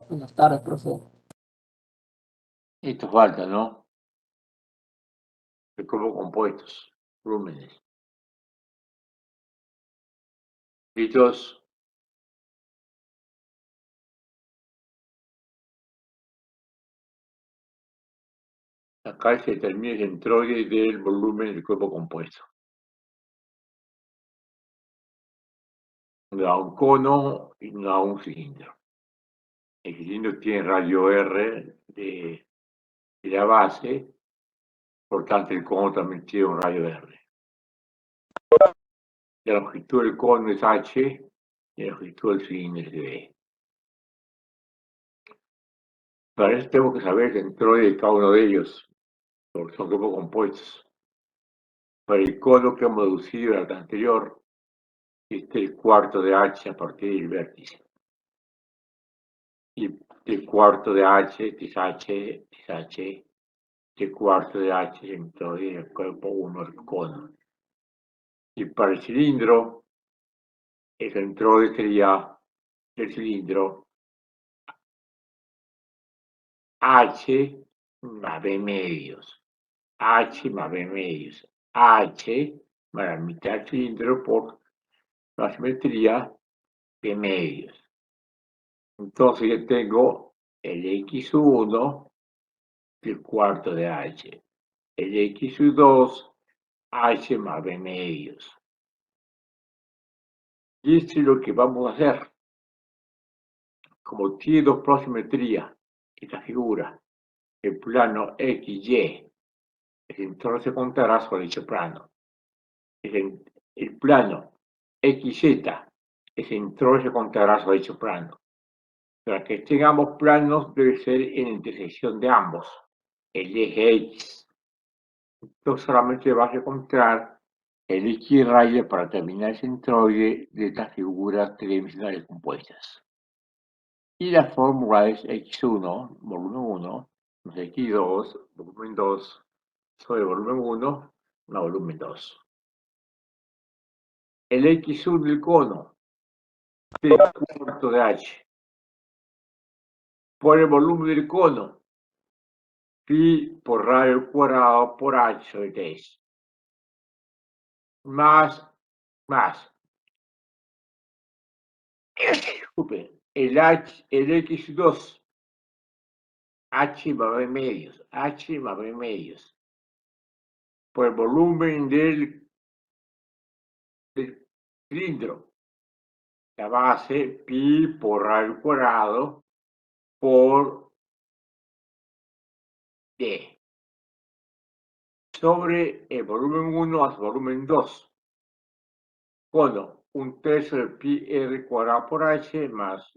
Buenas tardes, profe. Esto falta, ¿no? De cuerpos compuestos, volúmenes. ¿Listos? Acá se determina el centroide del volumen del cuerpo compuesto. No a un cono y no a un cilindro. El cilindro tiene radio R de la base, por tanto el cono también tiene un radio R. La longitud del cono es H y la longitud del cilindro es B. Para eso tengo que saber el centroide de cada uno de ellos, porque son cuerpos compuestos. Para el cono que hemos deducido en la anterior, este es el cuarto de H a partir del vértice. Y el cuarto de H es H, el cuarto de H centroide del cuerpo 1 del cono. Y para el cilindro, el centroide sería el cilindro H más B medios. H más B medios. H más la mitad del cilindro por la simetría B medios. Entonces yo tengo el X1, el cuarto de H. El X2, H más B medios. Y esto es lo que vamos a hacer. Como tiene dos planimetrías, esta figura, el plano XY, entonces se contará sobre dicho plano. El plano XZ, entonces se contará sobre dicho plano. Para que tengamos planos debe ser en la intersección de ambos, el eje X. Entonces solamente vas a encontrar el X rayo para terminar el centroide de estas figuras tridimensionales compuestas. Y la fórmula es X1, volumen 1, más X2, volumen 2, sobre volumen 1, más volumen 2. El X1 del cono, T cuarto de H, por el volumen del cono, pi por radio cuadrado por H sobre 3. Más, el X2, H más B medios, por el volumen del cilindro, la base pi por radio cuadrado por D, sobre el volumen 1 más volumen 2, cono 1/3 de pi r cuadrado por H más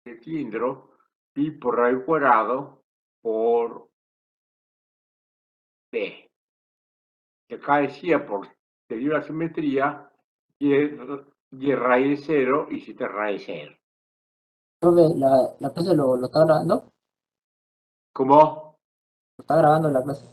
el cilindro, pi por radio cuadrado por D. Que acá decía, por seguir la simetría, y raíz de 0 y 7 raíz de 0. Profe, la clase lo está grabando. ¿Cómo? Lo está grabando la clase.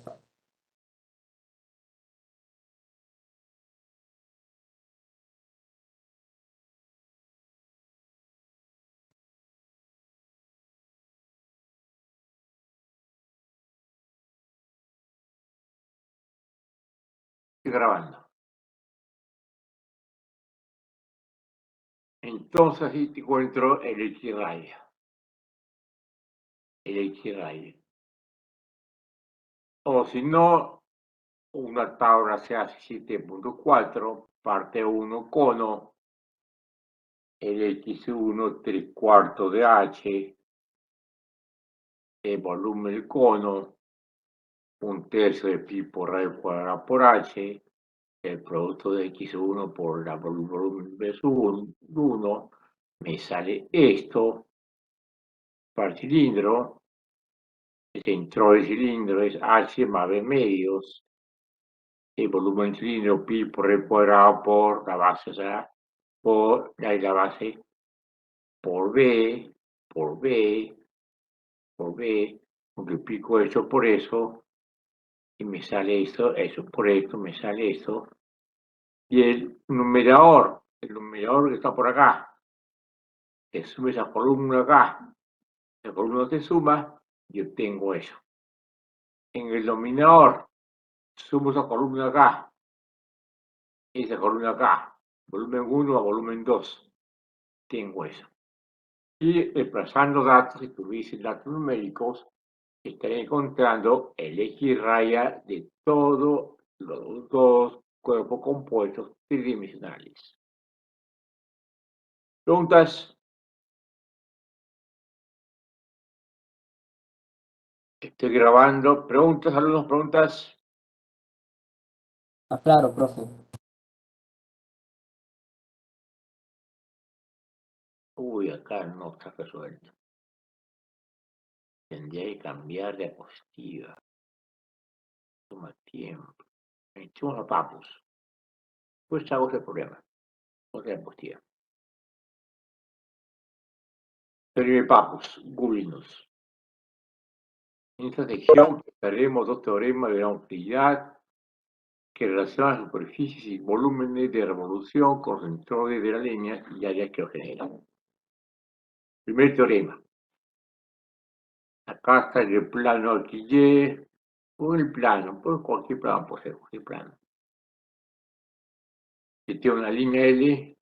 Estoy grabando. Entonces aquí te encuentro el X rayo. El X rayo. O si no, una tabla se hace 7.4, parte 1, cono, el X1, 3/4 de H, el volumen del cono, 1/3 de pi por radio cuadrada por H, el producto de X1 por la volumen de 1, me sale esto, para el cilindro, el centro del cilindro es H más B medios, el volumen del cilindro pi por R cuadrado por la base, o sea, por la base por B, por B, por B, multiplico eso por eso, y me sale esto, eso por esto, me sale esto, y el numerador que está por acá, que sube esa columna acá, el volumen se suma y obtengo eso. En el denominador sumo esa columna acá, esa columna acá, volumen 1 a volumen 2, tengo eso. Y reemplazando datos, si tuviese datos numéricos, estaré encontrando el X raya de todos los dos cuerpos compuestos tridimensionales. ¿Preguntas? Estoy grabando. ¿Preguntas, alumnos? ¿Preguntas? Ah, claro, profe. Uy, acá no está resuelto. Tendría que cambiar de diapositiva. Toma tiempo. Echemos a papus. Pues hago ese problema. Otra diapositiva. Pero papus, Gulinus. En esta sección veremos dos teoremas de la utilidad que relacionan superficies y volúmenes de revolución con los centroides de la línea y áreas que lo generan. Primer teorema. Acá está el plano XY, o el plano, por cualquier plano, puede ser cualquier plano. Que tiene una línea L,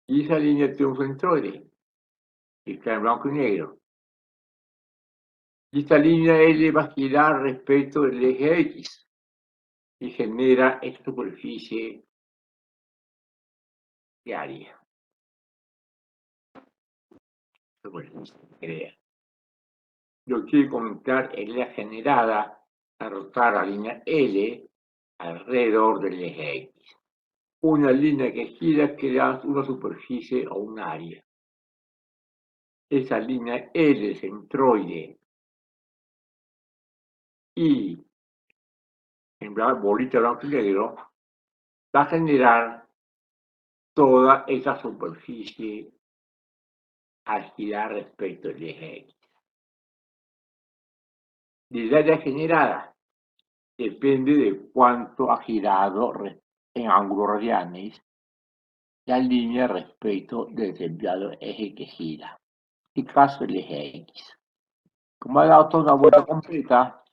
y esa línea tiene un centroide, que está en blanco y negro. Y esta línea L va a girar respecto del eje X y genera esta superficie de área. Crea. Yo quiero comentar el área generada al rotar la línea L alrededor del eje X. Una línea que gira crea una superficie o un área. Esa línea L centroide y en bolita blanco y negro va a generar toda esa superficie al girar respecto al eje X. El área generada depende de cuánto ha girado en ángulos radianes la línea respecto del desviado eje que gira. En este caso el eje X. Como ha dado toda una vuelta completa,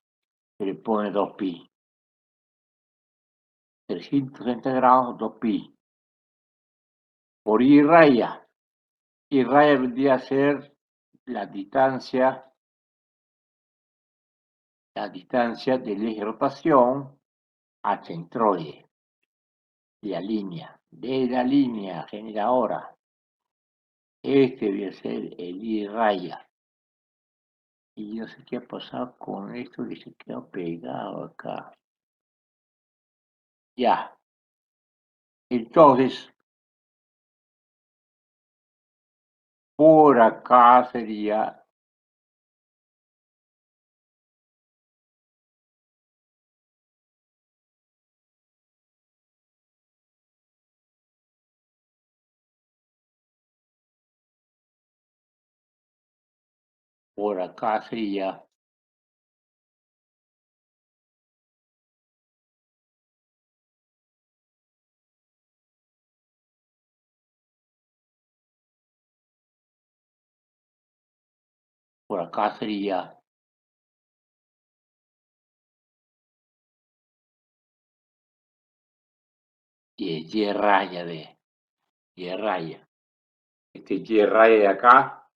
se le pone 2pi. 360 grados, 2pi. Por I raya. Y raya vendría a ser la distancia del eje de rotación al centroide de la línea generadora. Este debe ser el I raya. Y no sé qué ha pasado con esto que se quedó pegado acá. Ya. Entonces, por acá sería por acá sería por acá sería Y raya de Y raya. Este Y raya de acá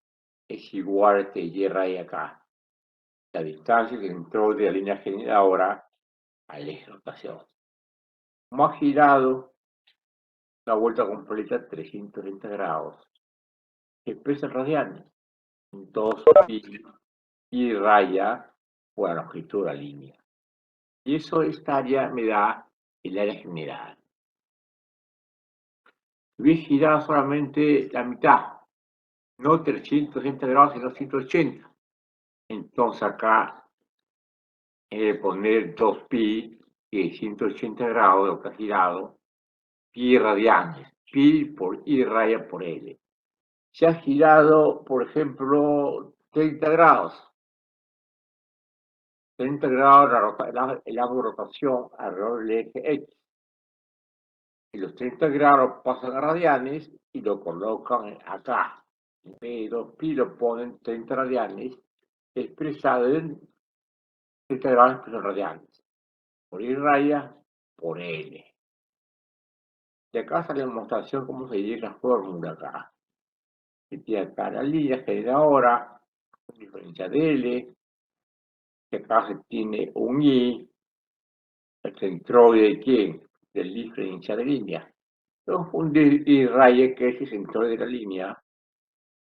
es igual a este Y raya acá. La distancia que entró de la línea generadora al eje de rotación. Como ha girado la vuelta completa 330 grados, que pesa radianes. Entonces, Y raya por la longitud de la línea. Y eso, esta área me da el área general. Hubiese girado solamente la mitad, no 360 grados, sino 180. Entonces acá he de poner 2pi, que es 180 grados, lo que ha girado, pi radianes, pi por I raya por L. Se ha girado, por ejemplo, 30 grados. 30 grados el ángulo de rotación alrededor del eje X. y los 30 grados pasan a radianes y lo colocan acá. En vez de 2pi lo ponen 30 radianes, expresado en 30 grados expresado en radianes. Por I raya por L. De acá sale la demostración cómo se llega la fórmula acá. Que tiene acá la línea generadora, diferencia de L, que acá se tiene un I, el centroide de quién, del diferencia de línea. Confundir I raya, que es el centroide de la línea,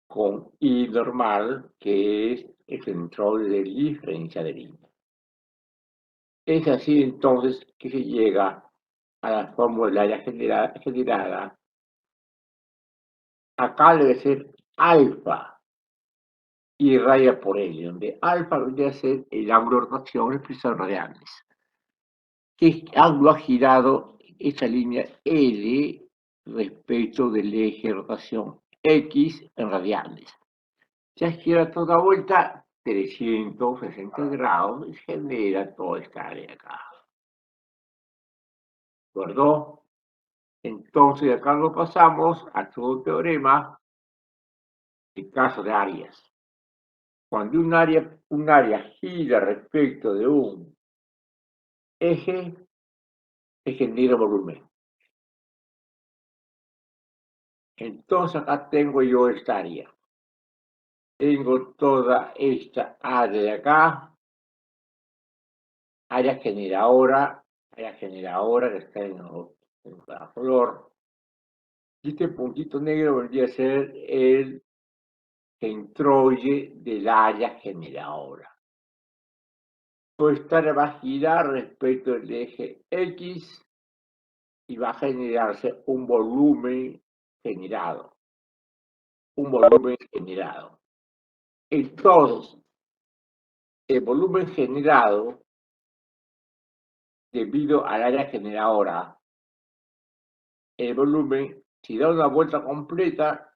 con I normal, que es el centroide de diferencia de línea. Es así entonces que se llega a la fórmula del área generada. Acá debe ser alfa I raya por L, donde alfa vendría a ser el ángulo de rotación expresado en radianes. ¿Qué ángulo ha girado esa línea L respecto del eje de rotación X en radianes? Se gira toda vuelta 360 grados y genera toda esta área acá. ¿De acuerdo? Entonces, acá lo pasamos a todo teorema en caso de áreas. Cuando un área gira respecto de un eje, se genera volumen. Entonces, acá tengo yo esta área. Tengo toda esta área de acá, área generadora que está en cada color. Y este puntito negro vendría a ser el centroide del área generadora. Esta área va a girar respecto del eje X y va a generarse un volumen generado. Entonces, el volumen generado debido al área generadora, el volumen, si da una vuelta completa,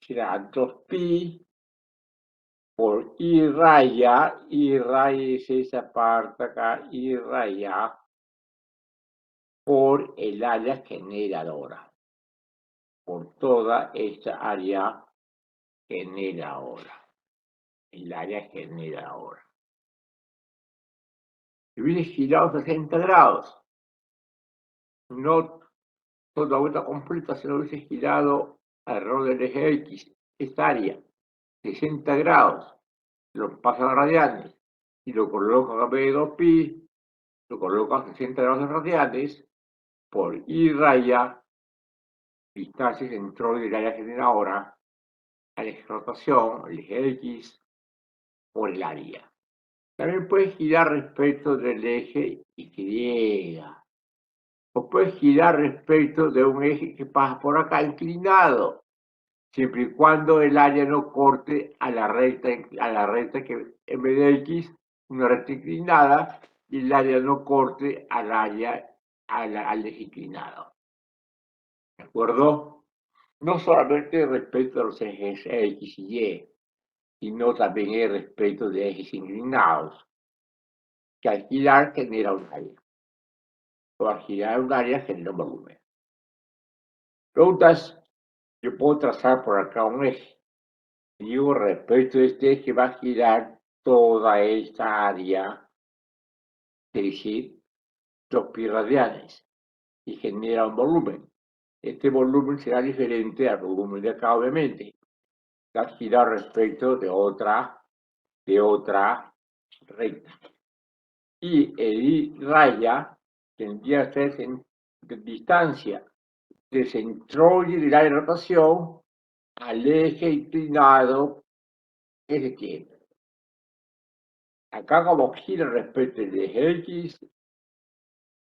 será 2pi por I raya es esa parte acá, I raya por el área generadora, por toda esta área generadora, el área generadora. Si hubiese girado 60 grados, no toda vuelta completa, se lo hubiese girado alrededor del eje X, esta área, 60 grados, lo pasa a radianes y lo coloca a B de 2pi, lo coloca a 60 grados de radianes por I raya, distancia centroide del área generadora, al eje de rotación, el eje X, por el área. También puede girar respecto del eje Y, o puede girar respecto de un eje que pasa por acá inclinado, siempre y cuando el área no corte a la recta que en vez de X, una recta inclinada, y el área no corte al área, al eje inclinado. ¿De acuerdo? No solamente respecto a los ejes X y Y, sino también respecto de ejes inclinados, que al girar genera un área, o al girar un área genera un volumen. Preguntas, yo puedo trazar por acá un eje. Digo, respecto a este eje va a girar toda esta área, es decir, 2pi radianes, y genera un volumen. Este volumen será diferente al volumen de acá, obviamente. Va a girar respecto de otra recta. Y el I raya tendría que ser de distancia del centroide del área de rotación al eje inclinado que se tiene. Acá como gira respecto del eje X,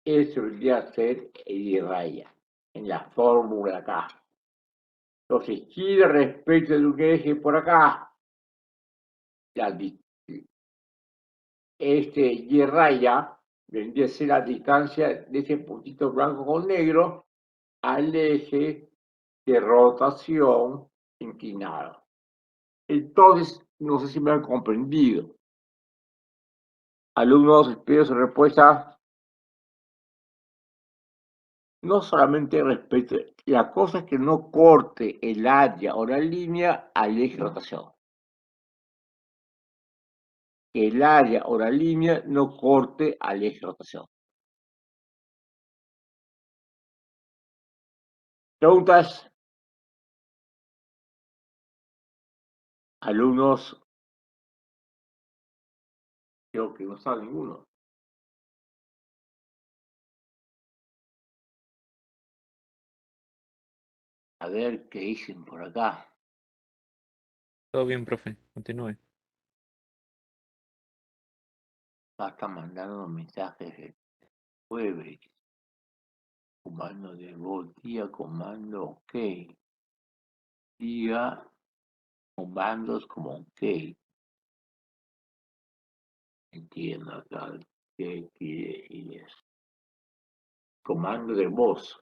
eso vendría a ser el I raya, en la fórmula acá. Entonces gira respecto de un eje por acá, este Y raya vendría a ser la distancia de ese puntito blanco con negro al eje de rotación inclinado. Entonces, no sé si me han comprendido. Alumnos, espero su respuesta. no solamente respete, la cosa es que no corte el área o la línea al eje de rotación. El área o la línea no corte al eje de rotación. Preguntas, alumnos, creo que no sabe ninguno. A ver qué dicen por acá. Todo bien, profe. Continúe. Acá están mandando mensajes de jueves. Comando de voz, día, comando, ok. Día, comandos como ok. Entiendo acá qué quiere decir eso. Comando de voz.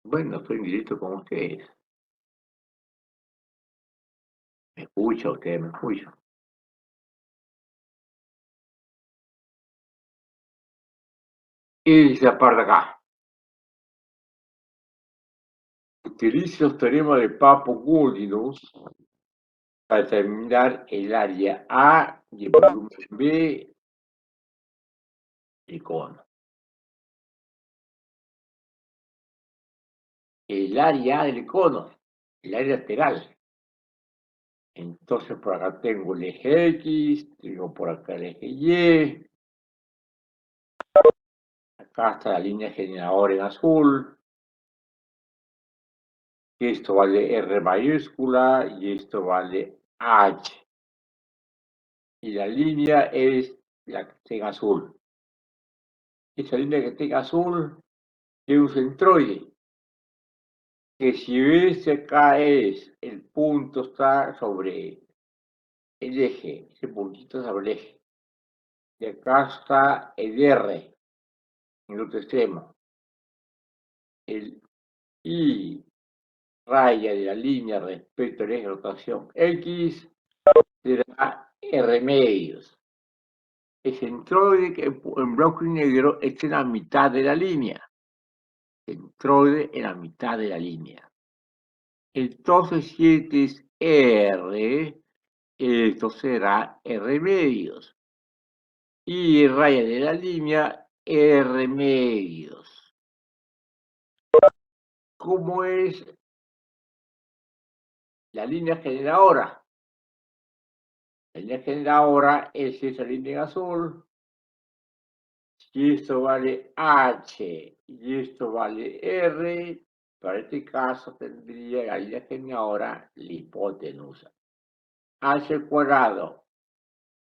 Bueno, estoy en directo con ustedes. ¿Me escucha? ¿Ustedes me escuchan? Y dice aparte acá. Utilice los teoremas de Papagolinos para determinar el área A y el volumen B del cono. El área A del cono, el área lateral. Entonces por acá tengo el eje X, tengo por acá el eje Y. Acá está la línea generadora en azul. Esto vale R mayúscula y esto vale H. Y la línea es la que está en azul. Esa línea que está en azul es un centroide. Que si ves acá es el punto está sobre el eje, ese puntito sobre el eje. Y acá está el R en el otro extremo. El I raya de la línea respecto al eje de rotación X será R medios. El centroide que en blanco y negro está en la mitad de la línea. Centroide en la mitad de la línea. Entonces, si este es R, esto será R medios. Y raya de la línea R medios. ¿Cómo es la línea generadora? La línea generadora es esa línea en azul. Si esto vale H y esto vale R, para este caso tendría la línea generadora la hipotenusa. H cuadrado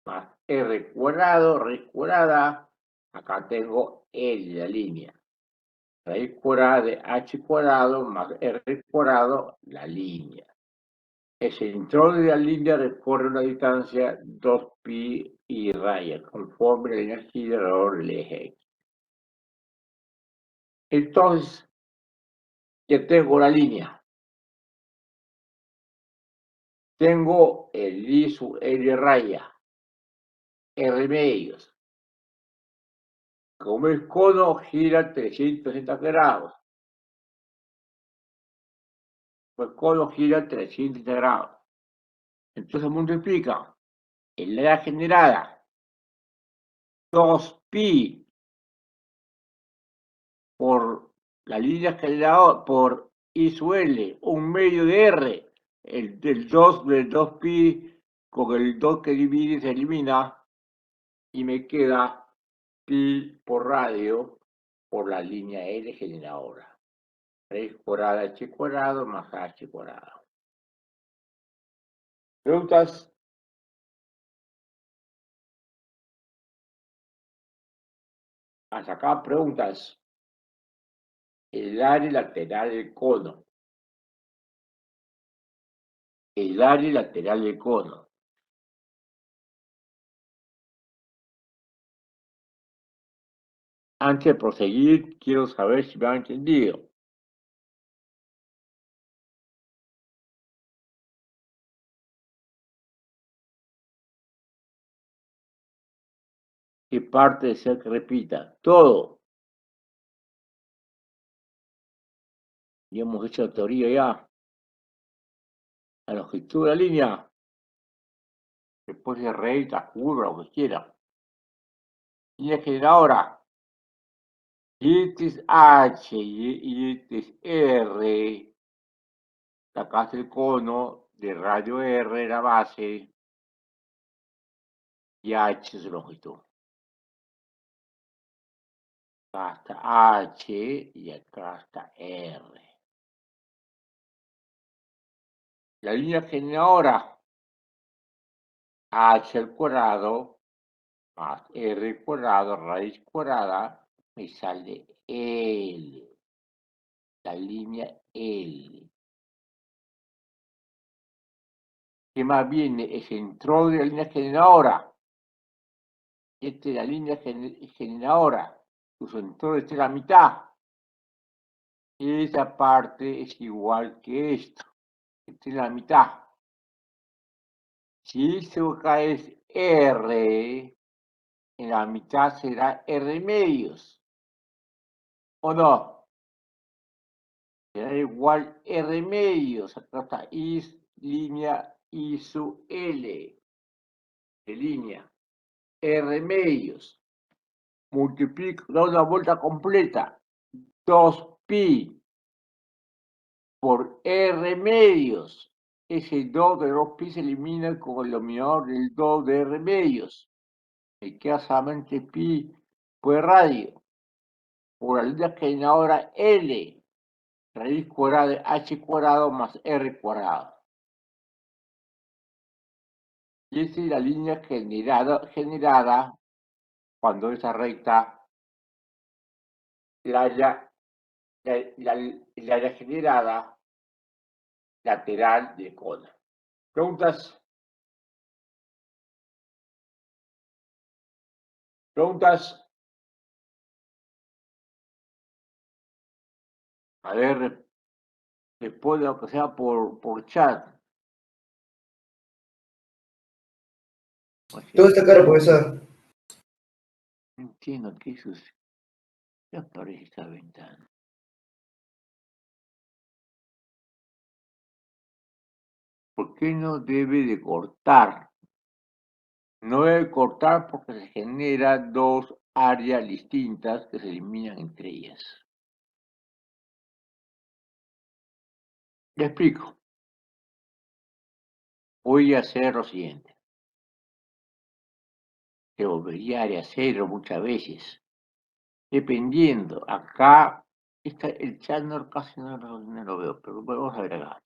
más R cuadrado, raíz cuadrada, acá tengo L de la línea. Raíz cuadrada de H cuadrado más R cuadrado, la línea. El centro de la línea recorre una distancia 2pi y raya, conforme la línea gira alrededor del eje X. Entonces, ya tengo la línea. Tengo el I sub L raya, R medios. Como el cono gira 360 grados. El cono gira 360 grados. Entonces multiplica el área generada 2pi por la línea generada por I sub L, un medio de R, del 2pi con el 2 que divide se elimina y me queda pi por radio por la línea L generadora. Raíz cuadrada H cuadrado más H cuadrado. ¿Preguntas? Hasta acá preguntas. El área lateral del cono. El área lateral del cono. Antes de proseguir, quiero saber si me han entendido. ¿Qué parte desea que repita? Todo. Y hemos hecho la teoría ya. La longitud de la línea. Después de recta, curva, lo que quiera. Línea generadora. Y este es H y este es R. Sacaste el cono de radio R, la base. Y H es su longitud. Acá está H y acá está R. La línea generadora. H al cuadrado más R cuadrado raíz cuadrada me sale L. La línea L. ¿Qué más viene? El centro de la línea generadora. Esta es la línea generadora. Su centro está en la mitad. Esa parte es igual que esto. Esta es la mitad. Si esto acá es R, en la mitad será R medios. ¿O no? Será igual R medios. Acá está línea I sub L. De línea. R medios. Multiplico, da una vuelta completa. 2pi por R medios. Ese 2 de 2pi se elimina con el denominador del 2 de R medios. Me queda solamente pi por radio. Por la línea generadora L. Raíz cuadrada de h cuadrado más r cuadrado. Y esa es la línea generada cuando esa recta la haya generada lateral de cola. ¿Preguntas? ¿Preguntas? A ver, después lo que sea por chat. Todo está claro, profesor. No entiendo qué sucede. ¿Qué aparece esta ventana? ¿Por qué no debe de cortar? No debe cortar porque se generan dos áreas distintas que se eliminan entre ellas. Le explico. Voy a hacer lo siguiente. Que volvería a hacerlo muchas veces. Dependiendo. Acá el chat casi no lo veo, pero vamos a ver acá.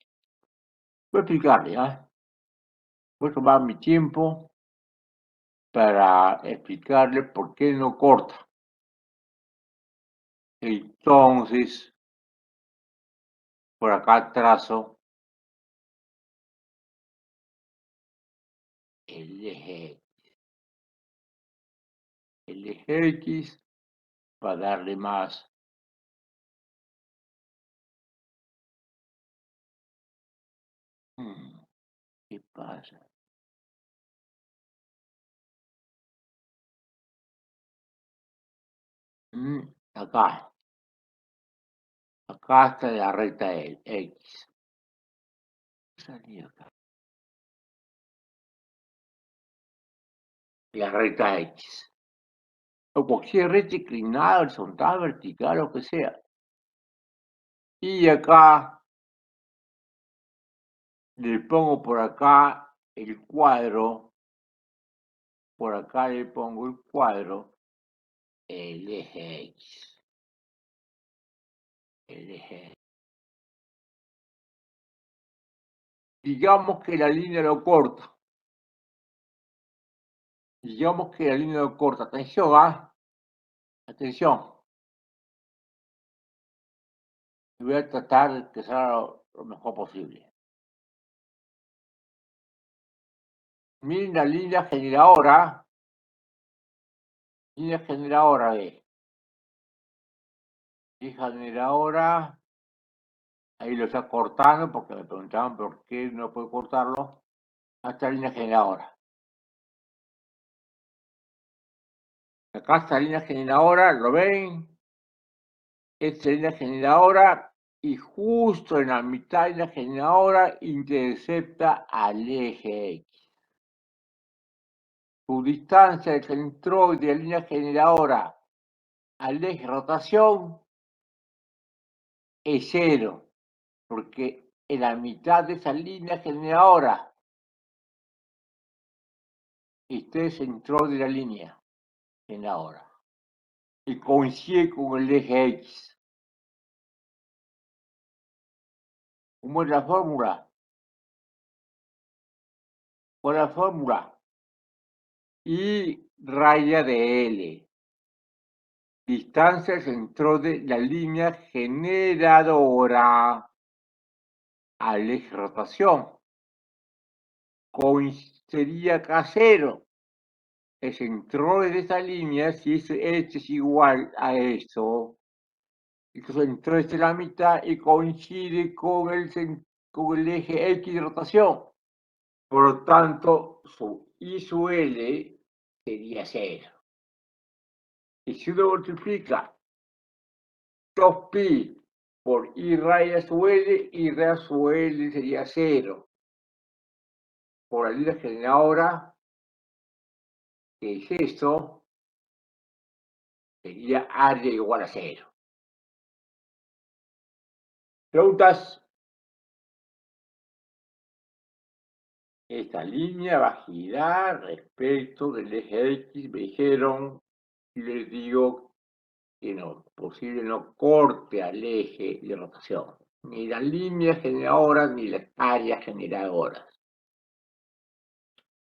Voy a explicarle, ¿ah? Voy a tomar mi tiempo para explicarle por qué no corta. Entonces, por acá trazo el eje X para darle más ¿qué pasa? Acá está la recta X. Salí acá. La recta X. O cualquier recta inclinada, horizontal, vertical, lo que sea. Y acá le pongo por acá el cuadro. Por acá le pongo el cuadro. El eje X. El eje X. Digamos que la línea lo corta. Digamos que la línea lo corta. Atención, ¿ah? Atención. Voy a tratar de que sea lo mejor posible. Miren la línea generadora. Línea generadora de. Línea generadora. Ahí lo está cortando porque me preguntaban por qué no puedo cortarlo. Esta línea generadora. Acá está la línea generadora, ¿lo ven? Esta línea generadora y justo en la mitad de la generadora intercepta al eje X. Su distancia del centroide de la línea generadora al eje de rotación es 0, porque en la mitad de esa línea generadora está el centroide de la línea generadora y coincide con el eje X. ¿Cómo es la fórmula? ¿Cuál es la fórmula? I raya de L. Distancia del centroide de la línea generadora al eje de rotación. Sería acá 0. El centroide de esta línea, si este es igual a eso, el centroide es la mitad y coincide con el eje X de rotación. Por lo tanto, su I sub L sería 0. Y si uno multiplica 2pi por I raya sub L, I raya sub L sería 0. Por la línea generadora, que es esto, sería área igual a 0. ¿Preguntas? Esta línea va a girar respecto del eje X, me dijeron, y les digo que no, posible no corte al eje de rotación, ni las líneas generadoras ni las áreas generadoras.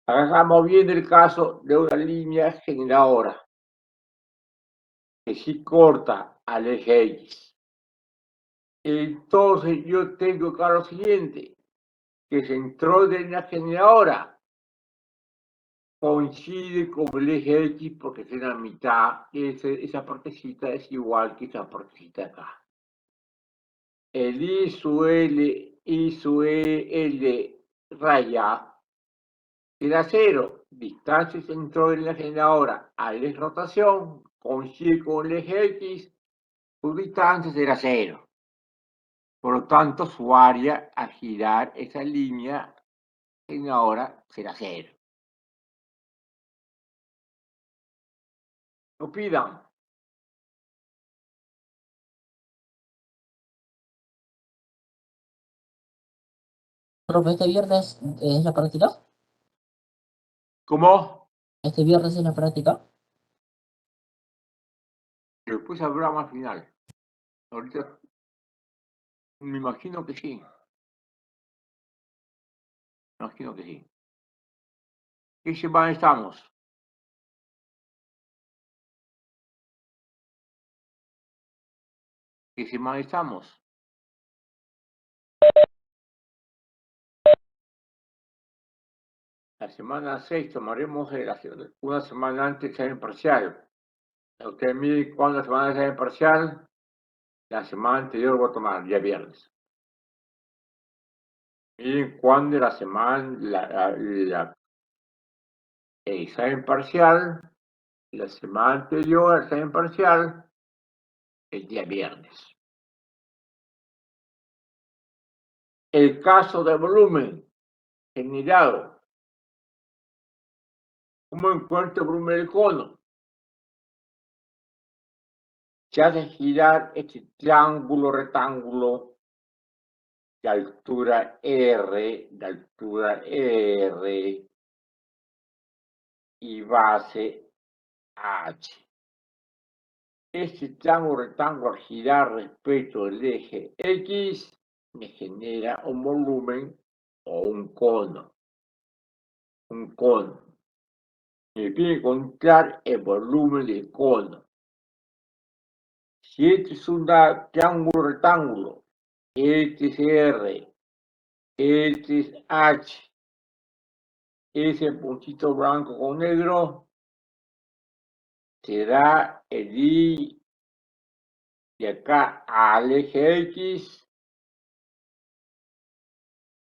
Hagamos bien el caso de una línea generadora que sí corta al eje X. Entonces yo tengo claro lo siguiente, que el centroide de la generadora coincide con el eje X porque es en la mitad, esa partecita es igual que esa partecita acá. El I sub L raya será 0. Distancia centroide de la generadora al eje de rotación coincide con el eje X, su distancia será 0. Por lo tanto, su área al girar esa línea generadora será 0. No pidan. Profe, ¿este viernes es la práctica? ¿Cómo? ¿Este viernes es la práctica? Después habrá más final. Ahorita me imagino que sí. Me imagino que sí. ¿Qué semana estamos? ¿Qué semana estamos? La semana 6 tomaremos una semana antes del examen parcial. Ustedes miren cuándo la semana del examen parcial. La semana anterior voy a tomar, el día viernes. Miren cuándo la semana, el examen parcial, la semana anterior al examen parcial, el día viernes. El caso de volumen generado. ¿Cómo encuentro el volumen del cono? Se hace girar este triángulo rectángulo de altura R y base H. Este triángulo rectángulo al girar respecto del eje X me genera un volumen o un cono. Un cono. Me pide encontrar el volumen del cono. Si este es un triángulo rectángulo, este es R, este es H, ese puntito blanco con negro, será el I de acá al eje X,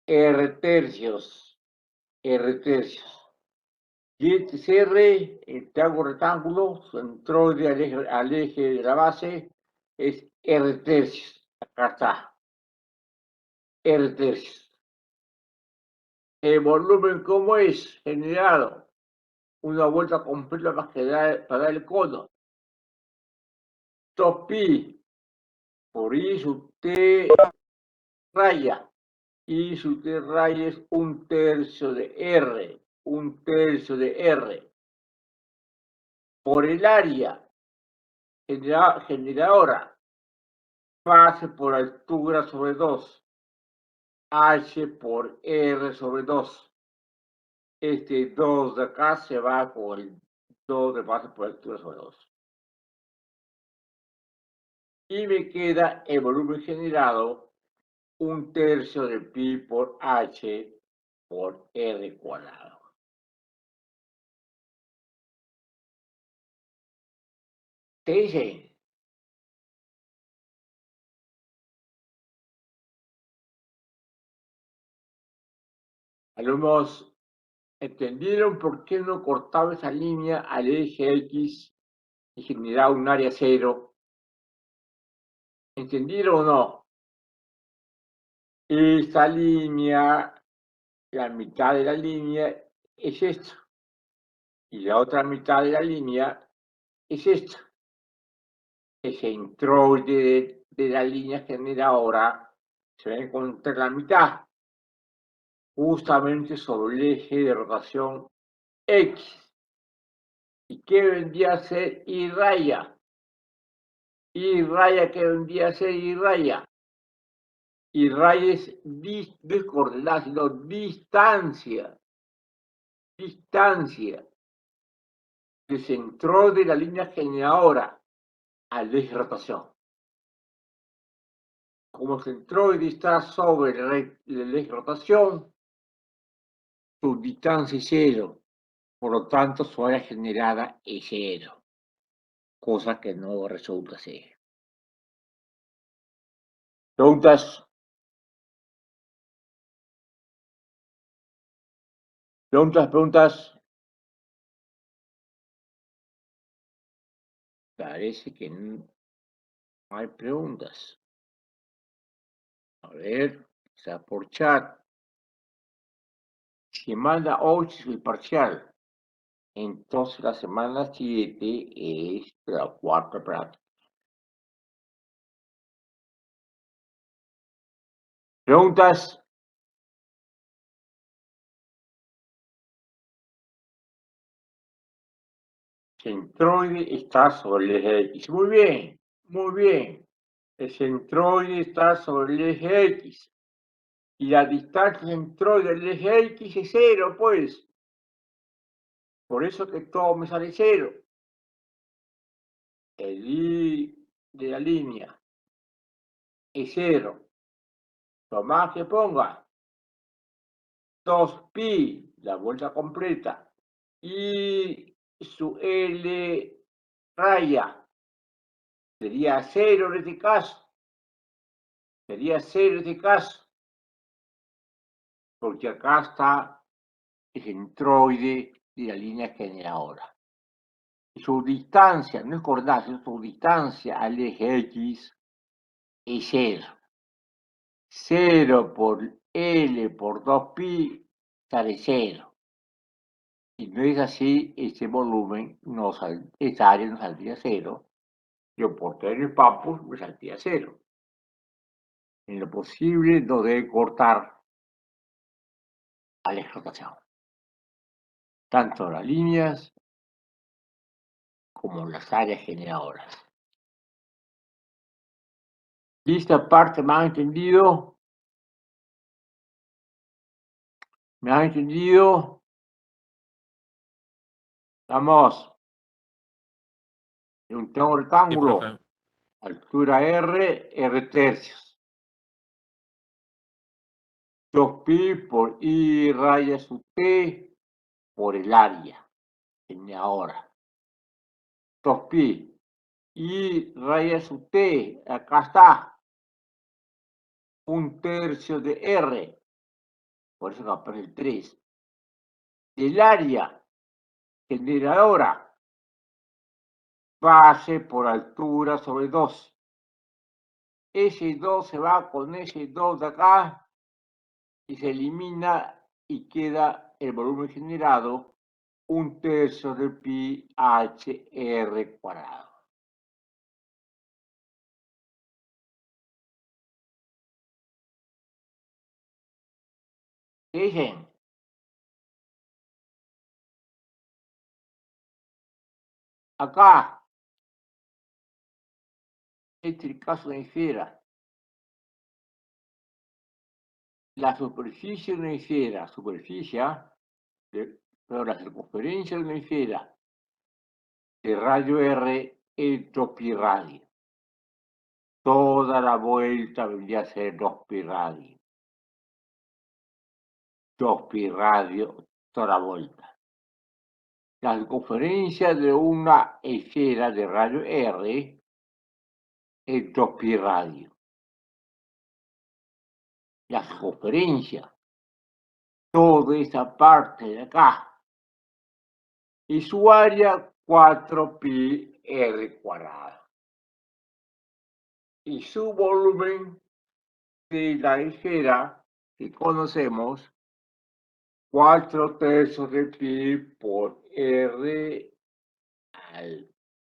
R tercios. Y este es R, el triángulo rectángulo, centroide al eje de la base, es R tercios. Acá está. R tercios. El volumen, ¿cómo es generado? Una vuelta completa para dar el cono. 2pi por I sub T raya. I sub T raya es 1/3 de R. 1/3 de R. Por el área generadora. Pase por altura sobre 2. H por R sobre 2. Este 2 de acá se va con el 2 de base por altura sobre 2. Y me queda el volumen generado 1/3 de pi por h por r cuadrado. ¿Qué dice? Alumnos, ¿entendieron por qué no cortaba esa línea al eje X y generaba un área cero? ¿Entendieron o no? Esta línea, la mitad de la línea es esta. Y la otra mitad de la línea es esta. El centroide de la línea generadora se va a encontrar la mitad, justamente sobre el eje de rotación X. ¿Y qué vendría a ser Y raya? Y raya, ¿qué vendría a ser Y raya? Y raya es no es coordenada, sino distancia. Distancia del centroide de la línea generadora al eje de rotación. Como el centroide está sobre el eje de rotación, su distancia es cero. Por lo tanto, su área generada es cero. Cosa que no resulta ser. ¿Preguntas? ¿Preguntas? Parece que no hay preguntas. A ver, está por chat. Si manda 8 el parcial, entonces la semana 7 es la cuarta práctica. ¿Preguntas? Centroide está sobre el eje X. Muy bien, muy bien. El centroide está sobre el eje X. Y la distancia centroide del eje X es cero, pues. Por eso que todo me sale cero. El I de la línea es cero. Lo más que ponga 2pi, la vuelta completa, y su L raya sería cero en este caso. Sería cero en este caso. Porque acá está el centroide de la línea generadora. Su distancia, no es coordenada, su distancia al eje X es cero. 0 por L por 2pi sale 0. Si no es así, ese volumen, esa área no saldría 0. Yo por tener papus me saldría 0. En lo posible no debe cortar a la explotación. Tanto las líneas como las áreas generadoras. ¿Y esta parte me han entendido? ¿Me han entendido? Vamos. En un rectángulo. profe. Altura R, R tercios. 2pi por I raya sub T por el área. Ahora. 2pi. I raya sub T. Acá está. 1/3 de R. Por eso acá aparece el 3. El área generadora. Base por altura sobre 2. S2 se va con S2 de acá y se elimina y queda el volumen generado 1/3 de pi HR cuadrado. ¿Qué dicen? Acá, este es el caso de una esfera. La superficie de una esfera, pero la circunferencia de una esfera de radio R es 2pi radio. Toda la vuelta vendría a ser 2pi radio. 2pi radio toda la vuelta. La circunferencia de una esfera de radio R es 2pi radio. La circunferencia, toda esa parte de acá, y su área 4pi r cuadrado. Y su volumen de la esfera que conocemos, 4/3 de pi por r al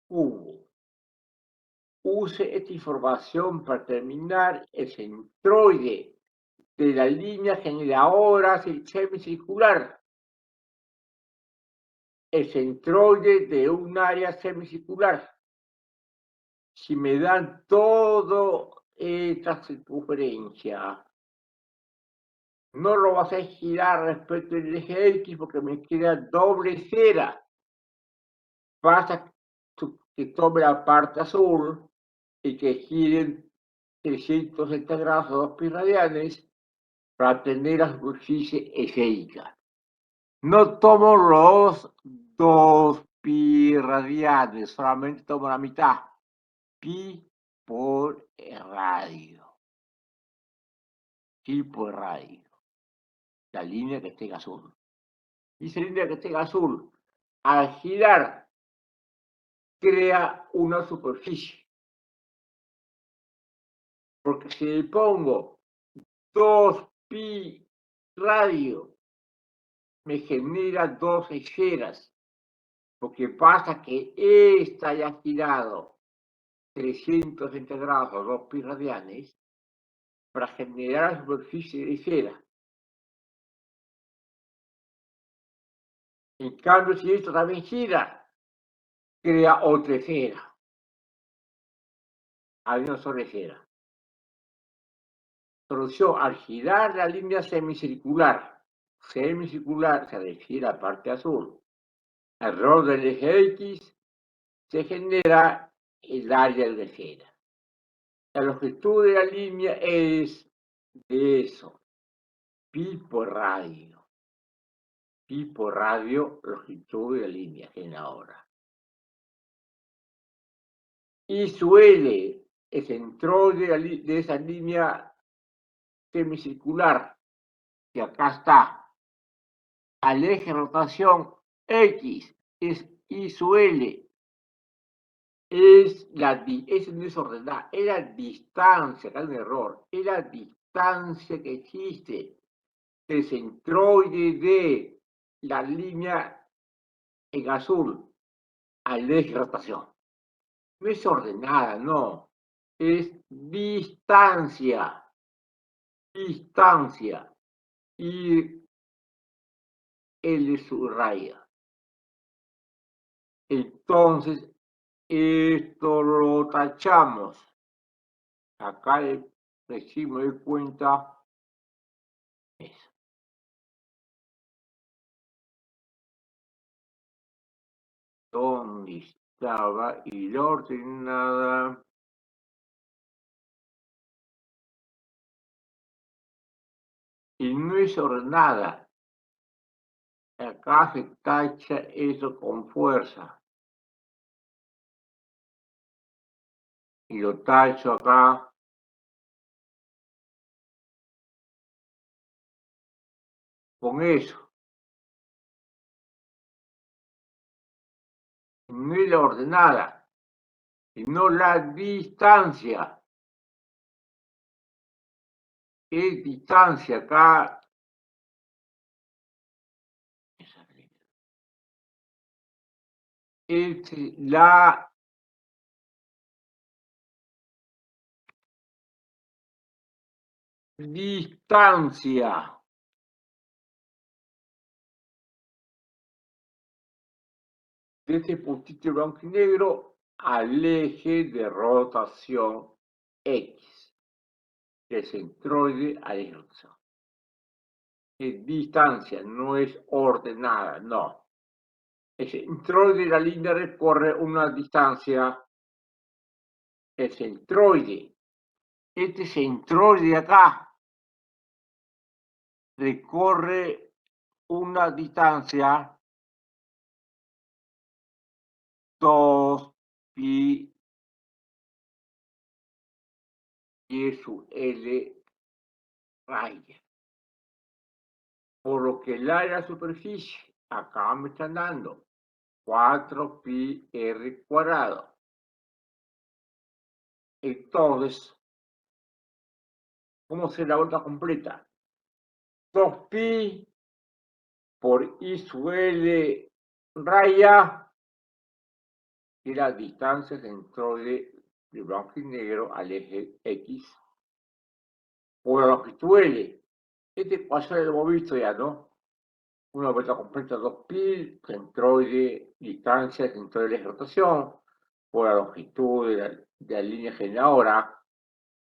cubo. Use esta información para determinar el centroide de la línea generadora semicircular. El centroide de un área semicircular. Si me dan toda esta circunferencia, no lo vas a girar respecto al eje X porque me queda doble esfera. Basta que tome la parte azul y que giren 360 grados a 2pi radianes para tener la superficie esférica. No tomo los 2pi radianes, solamente tomo la mitad. Pi por radio. Pi por radio. La línea que esté en azul. Y esa línea que esté en azul, al girar, crea una superficie. Porque si le pongo 2pi radio, me genera dos esferas. Porque pasa que esta haya girado 360 grados o 2pi radianes para generar la superficie de esfera. En cambio, si esto también gira, crea otra esfera. Hay una sola esfera. Solución: al girar la línea semicircular se refiere a la parte azul, alrededor del eje X, se genera el área de la esfera. La longitud de la línea es de eso, pi por radio. Pi por radio, longitud de la línea generadora. Y su L, el centroide de esa línea semicircular, que acá está, al eje de rotación X, es I su L, es desordenada, es la distancia, acá hay un error, es la distancia que existe del centroide de la línea en azul al eje de rotación. No es ordenada, no, es distancia. Distancia. Y L subraya. Entonces, esto lo tachamos. Acá recién me doy cuenta. Eso. ¿Dónde estaba? Y la ordenada. Y no es ordenada. Acá se tacha eso con fuerza. Y lo tacho acá. Con eso. No es la ordenada, sino la distancia. es distancia acá. Es la distancia de este puntito blanco y negro al eje de rotación X, del centroide al eje de rotación. Es distancia, no es ordenada, no. El centroide de la línea recorre una distancia. El centroide, este centroide de acá, recorre una distancia 2pi y su L raya. Por lo que el área de la superficie, acá me están dando 4pi r cuadrado. Entonces, ¿cómo se la vuelta completa? 2pi por I sub L raya, y la distancia centroide de blanco y negro al eje X, por la longitud L. Este ecuación lo hemos visto ya, ¿no? Una vuelta completa 2pi, centroide, distancia, centroide de rotación, por la longitud de la línea generadora,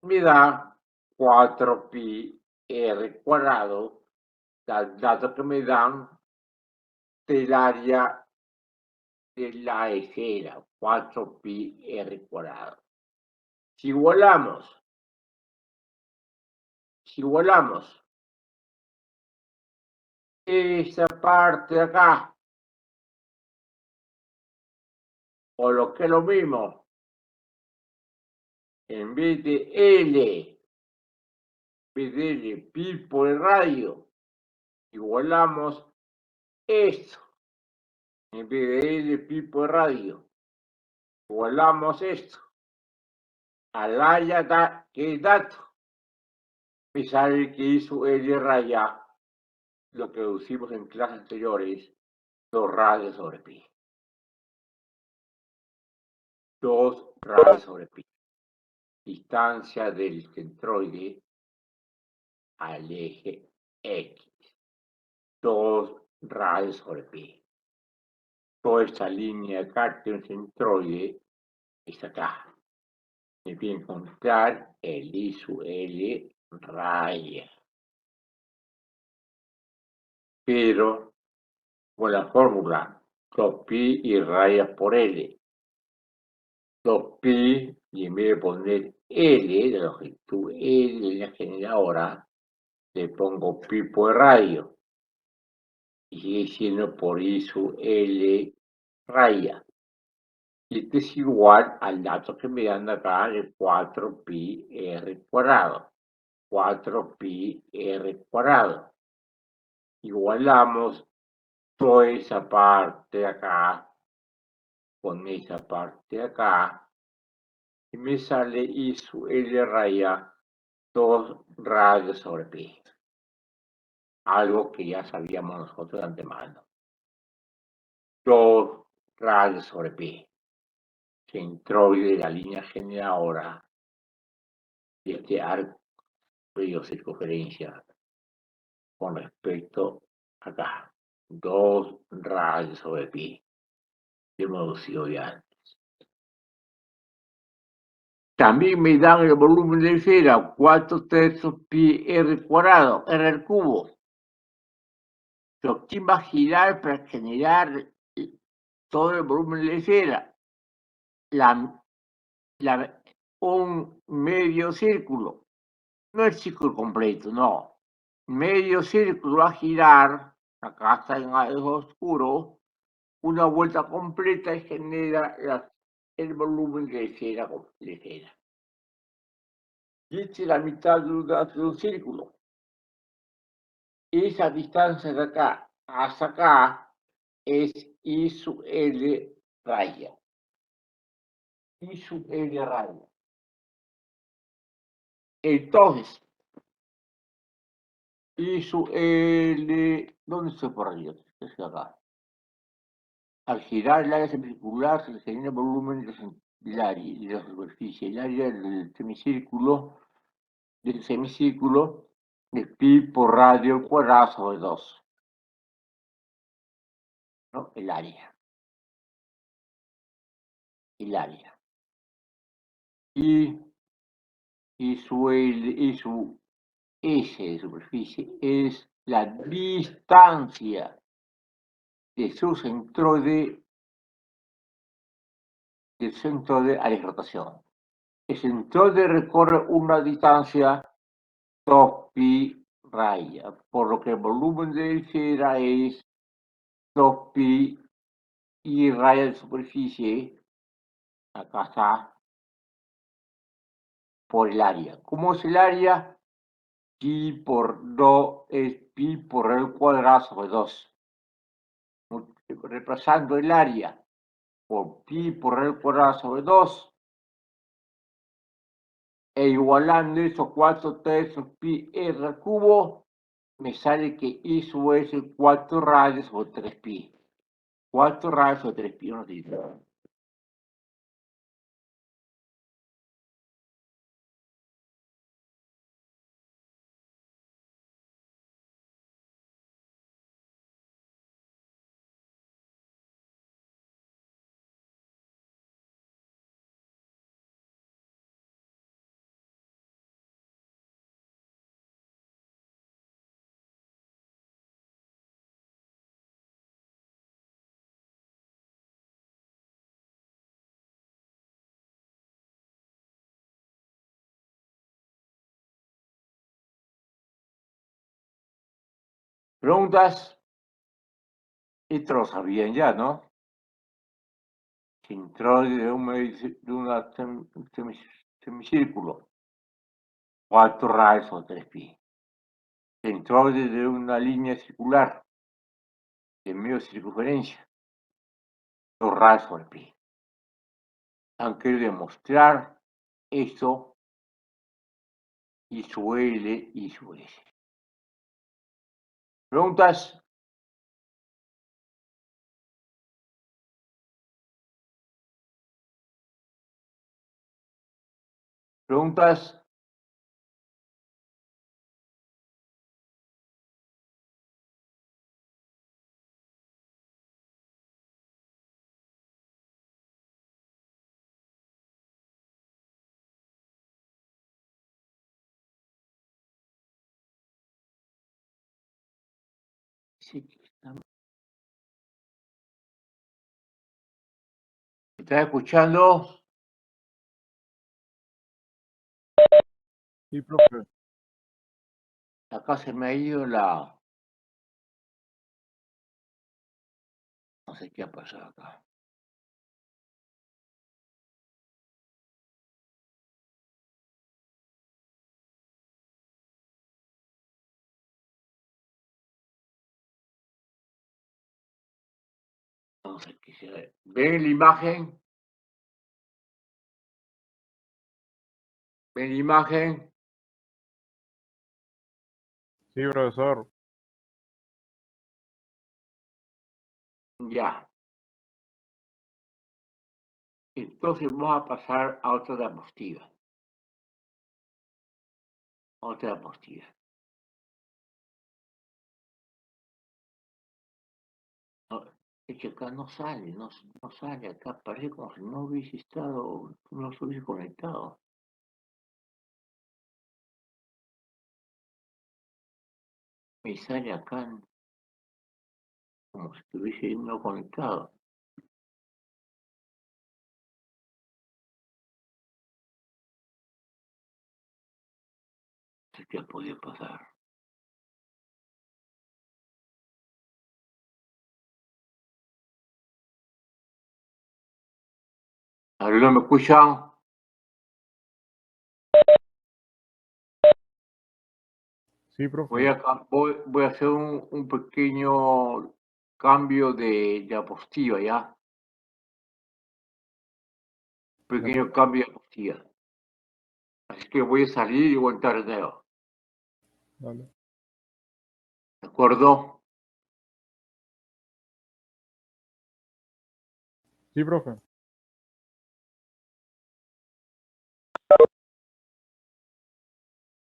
me da 4pi r cuadrado, el dato que me dan del área de la esfera, 4pi r cuadrado. Si igualamos esta parte de acá, o lo que es lo mismo, en vez de L, pi por el radio, igualamos esto. En vez de L, pi por el radio, igualamos esto. Al área que es dato, me sale que hizo L raya, lo que deducimos en clases anteriores, 2 radios sobre pi. 2 radios sobre pi. Distancia del centroide al eje X. 2 radios sobre pi. Toda esta línea acá de un centroide está acá. Me voy a encontrar el I sub L raya. Pero con la fórmula 2pi y raya por L. 2pi, y en vez de poner L, de longitud L de la generadora, le pongo pi por radio. Y sigue siendo por I sub L raya. Y este es igual al dato que me dan acá de 4pi r cuadrado. 4pi r cuadrado. Igualamos toda esa parte de acá con esa parte de acá. Y me sale I sub L raya 2 radios sobre pi. Algo que ya sabíamos nosotros de antemano. 2 radios sobre pi. Centroide de la línea generadora y este arco de circunferencia con respecto acá. 2 radios sobre pi. Hemos deducido ya antes. También me dan el volumen de esfera, 4/3 pi r cuadrado, r al cubo. Se optima girar para generar todo el volumen de la esfera. Un medio círculo. No el círculo completo, no. Medio círculo a girar, acá está en algo oscuro, una vuelta completa y genera el volumen de esfera. Y esta es la mitad de un círculo. Esa distancia de acá hasta acá es I sub L raya. I sub L raya. Entonces, Y su L, ¿dónde estoy por ahí? Estoy acá. Al girar el área semicircular se le genera volumen del área y de la superficie. El área del semicírculo, de pi por radio al cuadrado sobre 2. ¿No? El área. El área. Y su L, y su S de superficie es la distancia de su centroide del centroide a la rotación. El centroide recorre una distancia 2 pi raya, por lo que el volumen de esfera es 2 pi y raya de superficie, acá está, por el área. ¿Cómo es el área? Pi por 2 es pi por el cuadrado sobre 2. Reemplazando el área por pi por el cuadrado sobre 2 e igualando eso 4 tercios pi r al cubo, me sale que I sub es 4 radios sobre 3 pi. 4 radios sobre 3 pi, no dice. Preguntas, esto lo sabían ya, ¿no? Centroide de un semicírculo, 4 radios sobre 3 pi. Centroide de una línea circular, de medio circunferencia, 2 radios sobre pi. Han querido demostrar esto y su L y su S. ¿Preguntas? ¿Preguntas? Sí, ¿estás escuchando? Sí, profe. Acá se me ha ido la... No sé qué ha pasado acá. No sé qué se... ¿Ven la imagen? ¿Ven la imagen? Sí, profesor. Ya. Entonces vamos a pasar a otra diapositiva. Otra diapositiva. No, es que acá no sale, no sale acá. Parece como si no hubiese estado, no se hubiese conectado. Me sale acá como si estuviese no conectado. No sé qué ha podido pasar. ¿Ahora me escuchan? Sí, profe. Voy a hacer un pequeño cambio de diapositiva, ¿ya? Pequeño cambio de diapositiva. Así que voy a salir y voy a entrar de nuevo. Dale. ¿De acuerdo? Sí, profe.